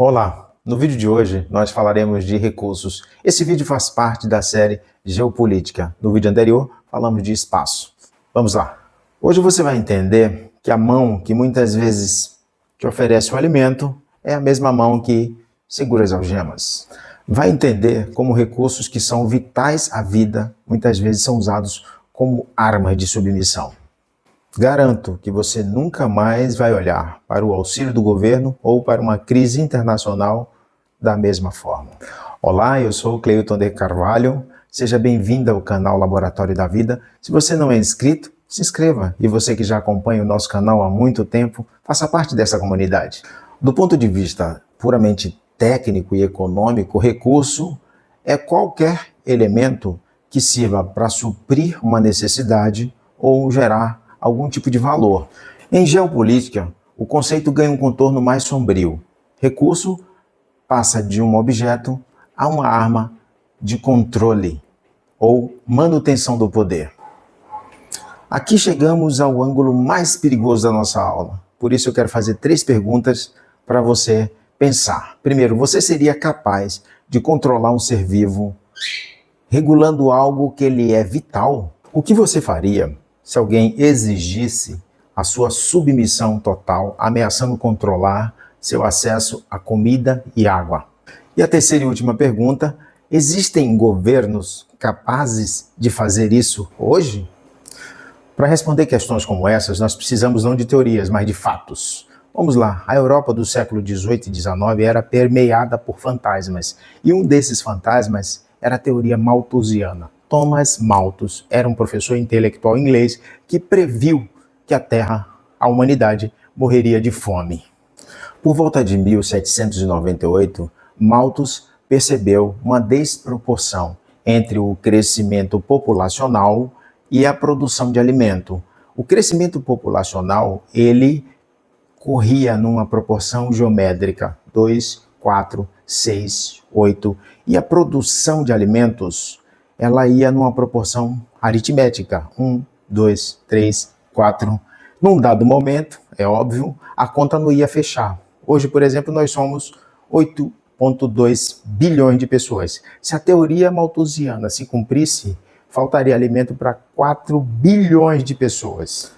Olá! No vídeo de hoje nós falaremos de recursos. Esse vídeo faz parte da série Geopolítica. No vídeo anterior falamos de espaço. Vamos lá! Hoje você vai entender que a mão que muitas vezes te oferece o alimento é a mesma mão que segura as algemas. Vai entender como recursos que são vitais à vida muitas vezes são usados como armas de submissão. Garanto que você nunca mais vai olhar para o auxílio do governo ou para uma crise internacional da mesma forma. Olá, eu sou o Cleuton de Carvalho, seja bem-vindo ao canal Laboratório da Vida. Se você não é inscrito, se inscreva. E você que já acompanha o nosso canal há muito tempo, faça parte dessa comunidade. Do ponto de vista puramente técnico e econômico, recurso é qualquer elemento que sirva para suprir uma necessidade ou gerar algum tipo de valor. Em geopolítica, o conceito ganha um contorno mais sombrio. Recurso passa de um objeto a uma arma de controle ou manutenção do poder. Aqui chegamos ao ângulo mais perigoso da nossa aula. Por isso eu quero fazer 3 perguntas para você pensar. Primeiro, você seria capaz de controlar um ser vivo regulando algo que lhe é vital? O que você faria se alguém exigisse a sua submissão total, ameaçando controlar seu acesso a comida e água? E a terceira e última pergunta: existem governos capazes de fazer isso hoje? Para responder questões como essas, nós precisamos não de teorias, mas de fatos. Vamos lá, a Europa do século XVIII e XIX era permeada por fantasmas, e um desses fantasmas era a teoria malthusiana. Thomas Malthus era um professor intelectual inglês que previu que a Terra, a humanidade, morreria de fome. Por volta de 1798, Malthus percebeu uma desproporção entre o crescimento populacional e a produção de alimento. O crescimento populacional, ele corria numa proporção geométrica, 2, 4, 6, 8, e a produção de alimentos ela ia numa proporção aritmética, 1, 2, 3, 4. Num dado momento, é óbvio, a conta não ia fechar. Hoje, por exemplo, nós somos 8,2 bilhões de pessoas. Se a teoria malthusiana se cumprisse, faltaria alimento para 4 bilhões de pessoas.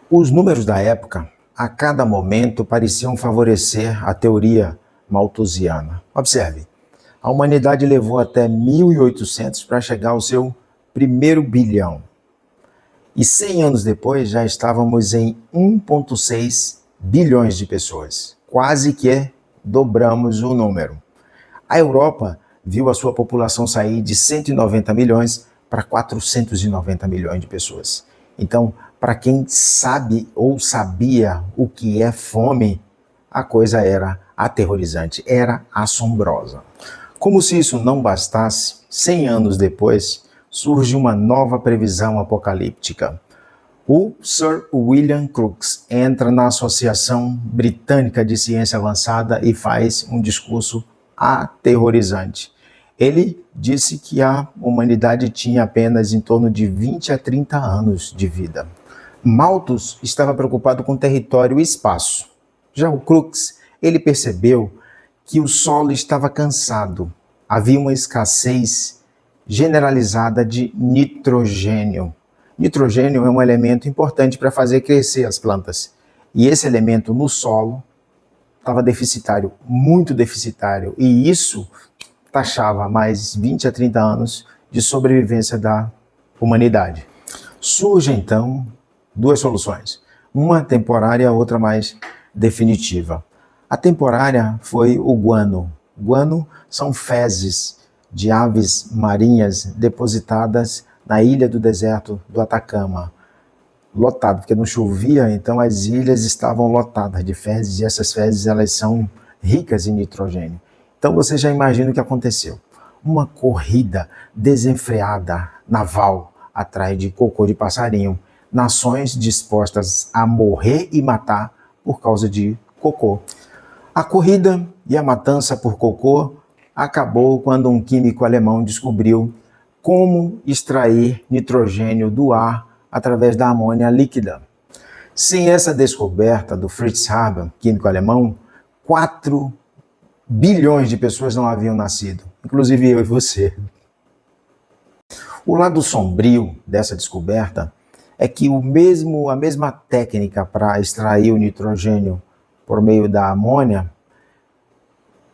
Os números da época, a cada momento, pareciam favorecer a teoria malthusiana. Observe. A humanidade levou até 1800 para chegar ao seu primeiro bilhão. E 100 anos depois já estávamos em 1,6 bilhões de pessoas. Quase que dobramos o número. A Europa viu a sua população sair de 190 milhões para 490 milhões de pessoas. Então, para quem sabe ou sabia o que é fome, a coisa era aterrorizante, era assombrosa. Como se isso não bastasse, 100 anos depois, surge uma nova previsão apocalíptica. O Sir William Crookes entra na Associação Britânica de Ciência Avançada e faz um discurso aterrorizante. Ele disse que a humanidade tinha apenas em torno de 20 a 30 anos de vida. Malthus estava preocupado com território e espaço. Já o Crookes, ele percebeu que o solo estava cansado. Havia uma escassez generalizada de nitrogênio. Nitrogênio é um elemento importante para fazer crescer as plantas. E esse elemento no solo estava deficitário, muito deficitário. E isso taxava mais 20 a 30 anos de sobrevivência da humanidade. Surgem, então, 2 soluções. Uma temporária e a outra mais definitiva. A temporária foi o guano. Guano são fezes de aves marinhas depositadas na ilha do deserto do Atacama. Lotado, porque não chovia, então as ilhas estavam lotadas de fezes e essas fezes elas são ricas em nitrogênio. Então você já imagina o que aconteceu. Uma corrida desenfreada naval atrás de cocô de passarinho. Nações dispostas a morrer e matar por causa de cocô. A corrida e a matança por cocô acabou quando um químico alemão descobriu como extrair nitrogênio do ar através da amônia líquida. Sem essa descoberta do Fritz Haber, químico alemão, 4 bilhões de pessoas não haviam nascido, inclusive eu e você. O lado sombrio dessa descoberta é que a mesma técnica para extrair o nitrogênio por meio da amônia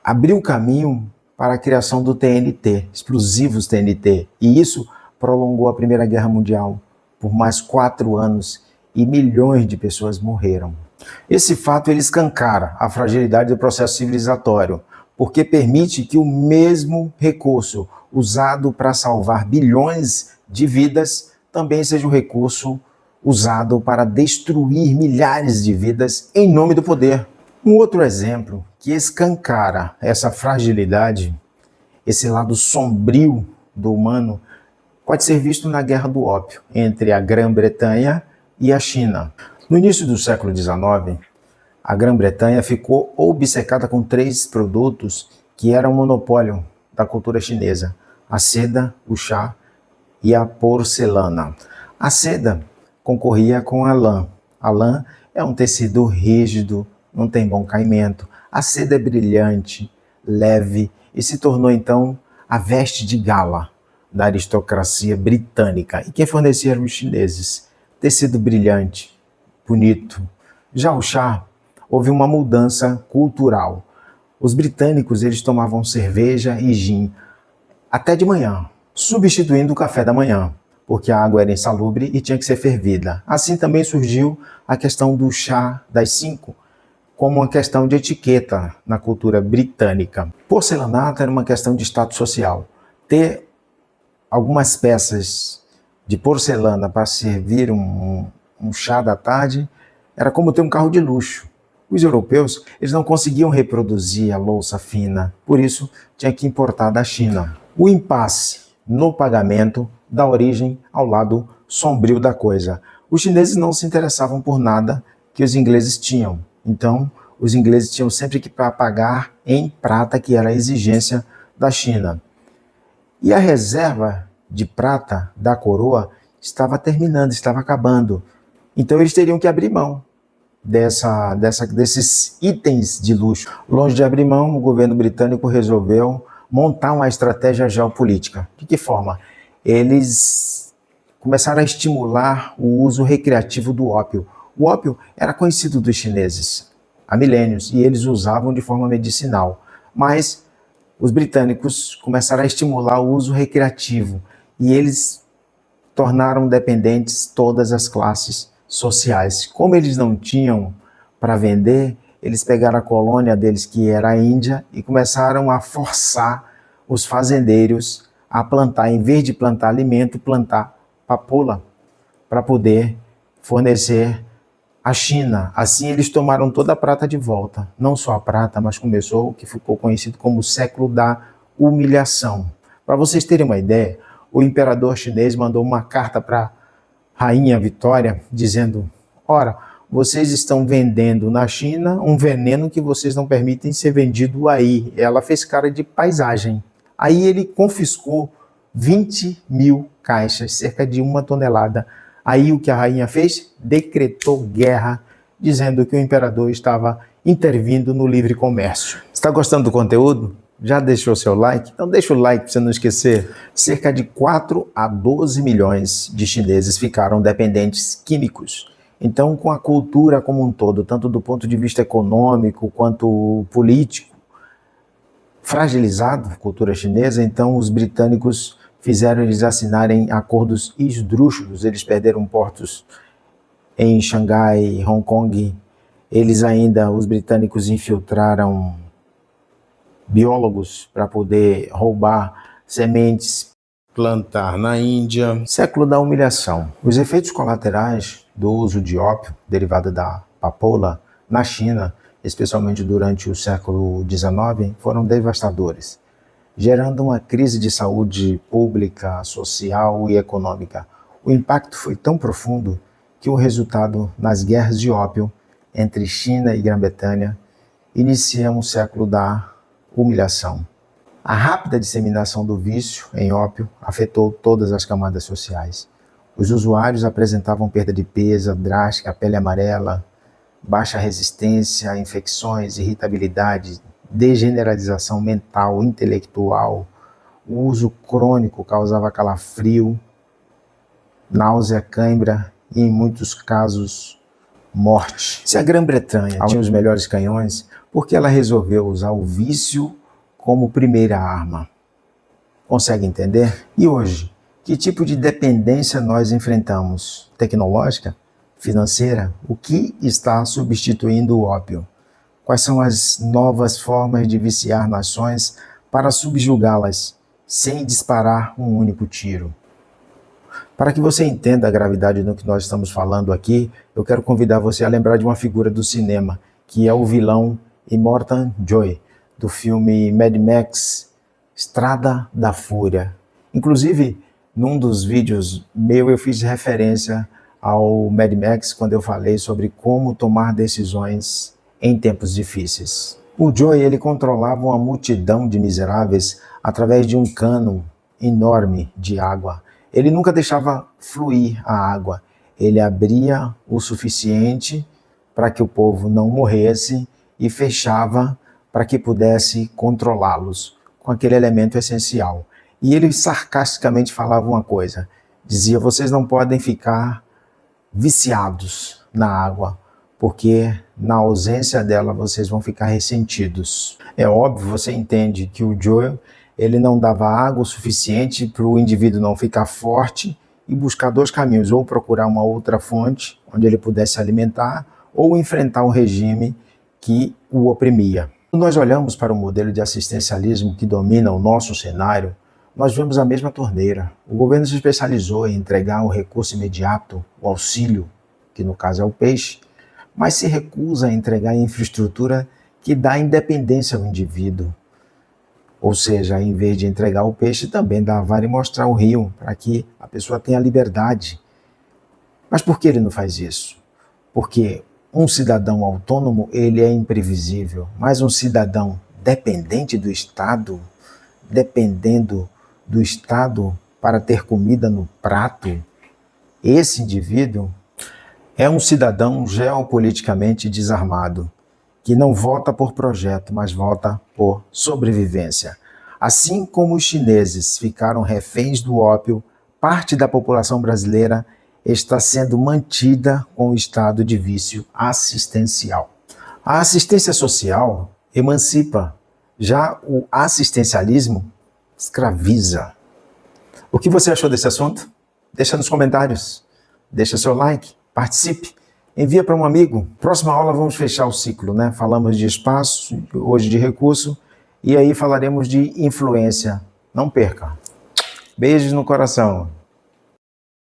abriu caminho para a criação do TNT, explosivos TNT, e isso prolongou a Primeira Guerra Mundial por mais 4 anos e milhões de pessoas morreram. Esse fato ele escancara a fragilidade do processo civilizatório, porque permite que o mesmo recurso usado para salvar bilhões de vidas também seja um recurso usado para destruir milhares de vidas em nome do poder. Um outro exemplo que escancara essa fragilidade, esse lado sombrio do humano, pode ser visto na Guerra do Ópio entre a Grã-Bretanha e a China. No início do século XIX, a Grã-Bretanha ficou obcecada com 3 produtos que eram monopólio da cultura chinesa: a seda, o chá e a porcelana. A seda concorria com a lã. A lã é um tecido rígido, não tem bom caimento. A seda é brilhante, leve e se tornou então a veste de gala da aristocracia britânica. E quem fornecia eram os chineses. Tecido brilhante, bonito. Já o chá, houve uma mudança cultural. Os britânicos eles tomavam cerveja e gin até de manhã, substituindo o café da manhã, porque a água era insalubre e tinha que ser fervida. Assim também surgiu a questão do chá das 5, como uma questão de etiqueta na cultura britânica. Porcelanato era uma questão de status social. Ter algumas peças de porcelana para servir um chá da tarde era como ter um carro de luxo. Os europeus eles não conseguiam reproduzir a louça fina, por isso tinha que importar da China. O impasse no pagamento dá origem ao lado sombrio da coisa. Os chineses não se interessavam por nada que os ingleses tinham. Então, os ingleses tinham sempre que pagar em prata, que era a exigência da China. E a reserva de prata da coroa estava terminando, estava acabando. Então, eles teriam que abrir mão desses itens de luxo. Longe de abrir mão, o governo britânico resolveu montar uma estratégia geopolítica. De que forma? Eles começaram a estimular o uso recreativo do ópio. O ópio era conhecido dos chineses há milênios e eles usavam de forma medicinal, mas os britânicos começaram a estimular o uso recreativo e eles tornaram dependentes todas as classes sociais. Como eles não tinham para vender, eles pegaram a colônia deles, que era a Índia, e começaram a forçar os fazendeiros a plantar, em vez de plantar alimento, plantar papoula, para poder fornecer à China. Assim eles tomaram toda a prata de volta. Não só a prata, mas começou o que ficou conhecido como o século da humilhação. Para vocês terem uma ideia, o imperador chinês mandou uma carta para a rainha Vitória, dizendo: ora, vocês estão vendendo na China um veneno que vocês não permitem ser vendido aí. Ela fez cara de paisagem. Aí ele confiscou 20.000 caixas, cerca de 1 tonelada. Aí o que a rainha fez? Decretou guerra, dizendo que o imperador estava intervindo no livre comércio. Está gostando do conteúdo? Já deixou seu like? Então deixa o like para você não esquecer. Cerca de 4 a 12 milhões de chineses ficaram dependentes químicos. Então, com a cultura como um todo, tanto do ponto de vista econômico quanto político, fragilizado, a cultura chinesa, então os britânicos fizeram eles assinarem acordos esdrúxulos. Eles perderam portos em Xangai, Hong Kong. Os britânicos infiltraram biólogos para poder roubar sementes, plantar na Índia. Século da humilhação. Os efeitos colaterais do uso de ópio, derivado da papoula, na China, especialmente durante o século XIX, foram devastadores, gerando uma crise de saúde pública, social e econômica. O impacto foi tão profundo que o resultado nas guerras de ópio entre China e Grã-Bretanha inicia um século da humilhação. A rápida disseminação do vício em ópio afetou todas as camadas sociais. Os usuários apresentavam perda de peso drástica, pele amarela, baixa resistência a infecções, irritabilidade, degeneralização mental, intelectual, o uso crônico causava calafrio, náusea, cãibra e, em muitos casos, morte. Se a Grã-Bretanha tinha os melhores canhões, por que ela resolveu usar o vício como primeira arma? Consegue entender? E hoje, que tipo de dependência nós enfrentamos? Tecnológica? Financeira? O que está substituindo o ópio? Quais são as novas formas de viciar nações para subjugá-las sem disparar um único tiro? Para que você entenda a gravidade do que nós estamos falando aqui, eu quero convidar você a lembrar de uma figura do cinema, que é o vilão Immortan Joy, do filme Mad Max, Estrada da Fúria. Inclusive, num dos vídeos meu, eu fiz referência ao Mad Max quando eu falei sobre como tomar decisões em tempos difíceis. O Joy, ele controlava uma multidão de miseráveis através de um cano enorme de água. Ele nunca deixava fluir a água. Ele abria o suficiente para que o povo não morresse e fechava para que pudesse controlá-los com aquele elemento essencial. E ele sarcasticamente falava uma coisa, dizia: vocês não podem ficar viciados na água, porque na ausência dela vocês vão ficar ressentidos. É óbvio, você entende que o Joel, ele não dava água o suficiente para o indivíduo não ficar forte e buscar dois caminhos, ou procurar uma outra fonte onde ele pudesse alimentar, ou enfrentar um regime que o oprimia. Quando nós olhamos para o modelo de assistencialismo que domina o nosso cenário, nós vemos a mesma torneira. O governo se especializou em entregar o recurso imediato, o auxílio, que no caso é o peixe, mas se recusa a entregar a infraestrutura que dá independência ao indivíduo. Ou seja, em vez de entregar o peixe, também dá a vara e mostrar o rio, para que a pessoa tenha liberdade. Mas por que ele não faz isso? Porque um cidadão autônomo, ele é imprevisível, mas um cidadão dependente do Estado, dependendo do Estado para ter comida no prato, esse indivíduo é um cidadão geopoliticamente desarmado, que não vota por projeto, mas vota por sobrevivência. Assim como os chineses ficaram reféns do ópio, parte da população brasileira está sendo mantida com o estado de vício assistencial. A assistência social emancipa, já o assistencialismo escraviza. O que você achou desse assunto? Deixa nos comentários, deixa seu like, participe, envia para um amigo. Próxima aula vamos fechar o ciclo, né? Falamos de espaço, hoje de recurso, e aí falaremos de influência. Não perca. Beijos no coração.